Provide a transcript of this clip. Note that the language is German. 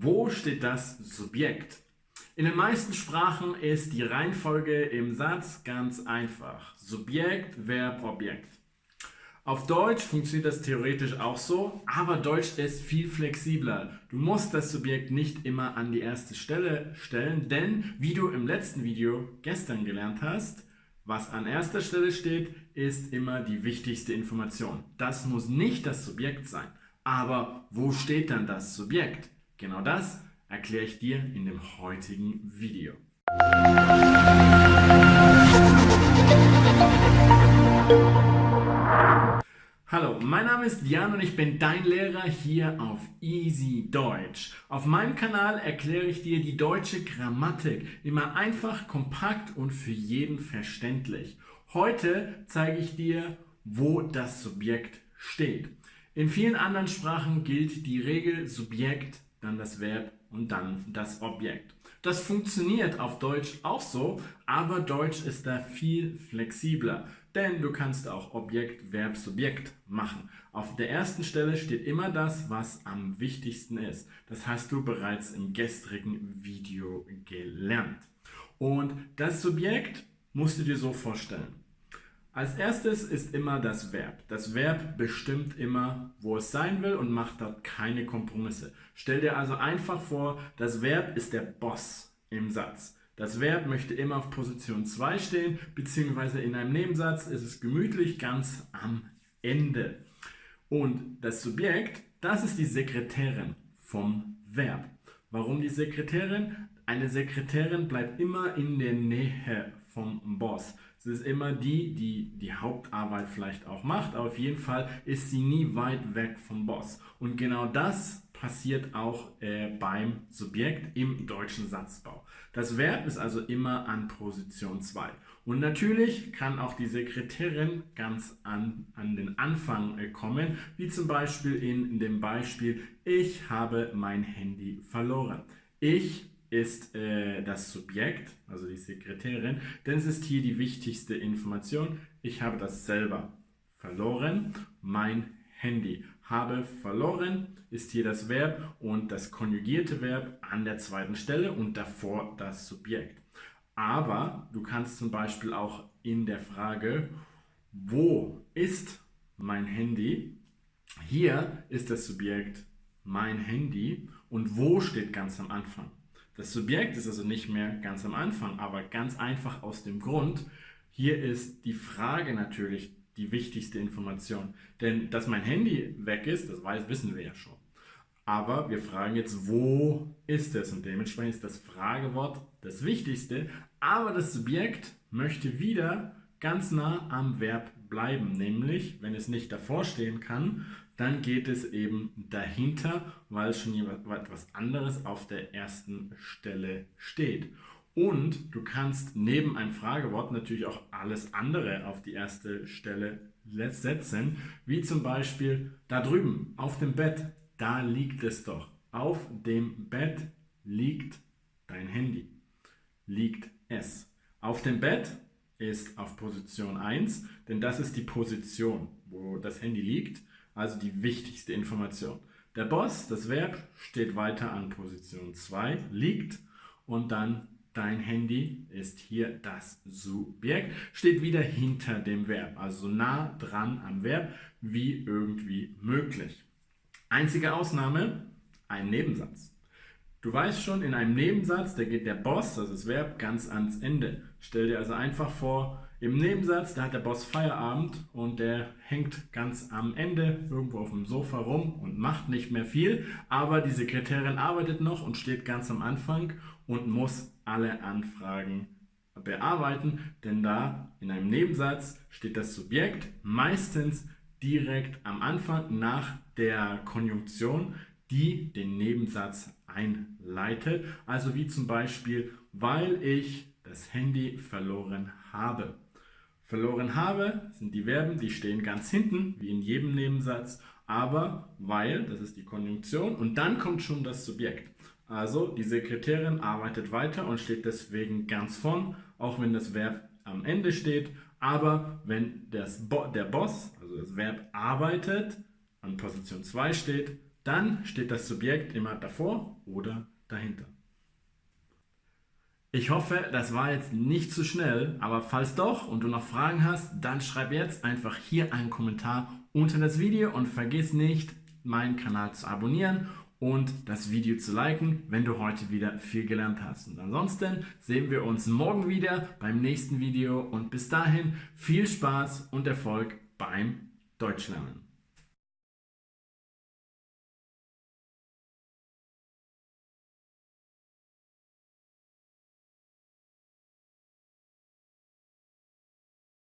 Wo steht das Subjekt? In den meisten Sprachen ist die Reihenfolge im Satz ganz einfach. Subjekt, Verb, Objekt. Auf Deutsch funktioniert das theoretisch auch so, aber Deutsch ist viel flexibler. Du musst das Subjekt nicht immer an die erste Stelle stellen, denn wie du im letzten Video gestern gelernt hast, was an erster Stelle steht, ist immer die wichtigste Information. Das muss nicht das Subjekt sein. Aber wo steht dann das Subjekt? Genau das erkläre ich dir in dem heutigen Video. Hallo, mein Name ist Jan und ich bin dein Lehrer hier auf Easy Deutsch. Auf meinem Kanal erkläre ich dir die deutsche Grammatik immer einfach, kompakt und für jeden verständlich. Heute zeige ich dir, wo das Subjekt steht. In vielen anderen Sprachen gilt die Regel Subjekt, dann das Verb und dann das Objekt. Das funktioniert auf Deutsch auch so, aber Deutsch ist da viel flexibler, denn du kannst auch Objekt, Verb, Subjekt machen. Auf der ersten Stelle steht immer das, was am wichtigsten ist. Das hast du bereits im gestrigen Video gelernt. Und das Subjekt musst du dir so vorstellen. Als erstes ist immer das Verb. Das Verb bestimmt immer, wo es sein will und macht dort keine Kompromisse. Stell dir also einfach vor, das Verb ist der Boss im Satz. Das Verb möchte immer auf Position 2 stehen, beziehungsweise in einem Nebensatz ist es gemütlich ganz am Ende. Und das Subjekt, das ist die Sekretärin vom Verb. Warum die Sekretärin? Eine Sekretärin bleibt immer in der Nähe vom Boss. Es ist immer die Hauptarbeit vielleicht auch macht, aber auf jeden Fall ist sie nie weit weg vom Boss. Und genau das passiert auch beim Subjekt im deutschen Satzbau. Das Verb ist also immer an Position 2. Und natürlich kann auch die Sekretärin ganz an den Anfang kommen, wie zum Beispiel in dem Beispiel, ich habe mein Handy verloren. Ich ist das Subjekt, also die Sekretärin, denn es ist hier die wichtigste Information. Ich habe das selber verloren, mein Handy. Habe verloren ist hier das Verb und das konjugierte Verb an der zweiten Stelle und davor das Subjekt. Aber du kannst zum Beispiel auch in der Frage, wo ist mein Handy? Hier ist das Subjekt mein Handy und wo steht ganz am Anfang? Das Subjekt ist also nicht mehr ganz am Anfang, aber ganz einfach aus dem Grund, hier ist die Frage natürlich die wichtigste Information. Denn dass mein Handy weg ist, das wissen wir ja schon. Aber wir fragen jetzt, wo ist es? Und dementsprechend ist das Fragewort das Wichtigste. Aber das Subjekt möchte wieder ganz nah am Verb bleiben. Nämlich, wenn es nicht davor stehen kann, dann geht es eben dahinter, weil schon etwas anderes auf der ersten Stelle steht. Und du kannst neben einem Fragewort natürlich auch alles andere auf die erste Stelle setzen, wie zum Beispiel da drüben auf dem Bett, da liegt es doch. Auf dem Bett liegt dein Handy, liegt es. Auf dem Bett ist auf Position 1, denn das ist die Position, wo das Handy liegt, also die wichtigste Information. Der Boss, das Verb, steht weiter an Position 2, liegt und dann dein Handy ist hier das Subjekt, steht wieder hinter dem Verb, also so nah dran am Verb wie irgendwie möglich. Einzige Ausnahme, ein Nebensatz. Du weißt schon, in einem Nebensatz, da geht der Boss, also das Verb, ganz ans Ende. Stell dir also einfach vor, im Nebensatz, da hat der Boss Feierabend und der hängt ganz am Ende irgendwo auf dem Sofa rum und macht nicht mehr viel, aber die Sekretärin arbeitet noch und steht ganz am Anfang und muss alle Anfragen bearbeiten, denn da in einem Nebensatz steht das Subjekt meistens direkt am Anfang nach der Konjunktion, die den Nebensatz einleitet. Also wie zum Beispiel, weil ich das Handy verloren habe. Verloren habe sind die Verben, die stehen ganz hinten, wie in jedem Nebensatz, aber weil, das ist die Konjunktion, und dann kommt schon das Subjekt. Also die Sekretärin arbeitet weiter und steht deswegen ganz vorn, auch wenn das Verb am Ende steht, aber wenn der Boss, also das Verb arbeitet, an Position 2 steht, dann steht das Subjekt immer davor oder dahinter. Ich hoffe, das war jetzt nicht zu schnell, aber falls doch und du noch Fragen hast, dann schreib jetzt einfach hier einen Kommentar unter das Video und vergiss nicht, meinen Kanal zu abonnieren und das Video zu liken, wenn du heute wieder viel gelernt hast. Und ansonsten sehen wir uns morgen wieder beim nächsten Video und bis dahin viel Spaß und Erfolg beim Deutschlernen.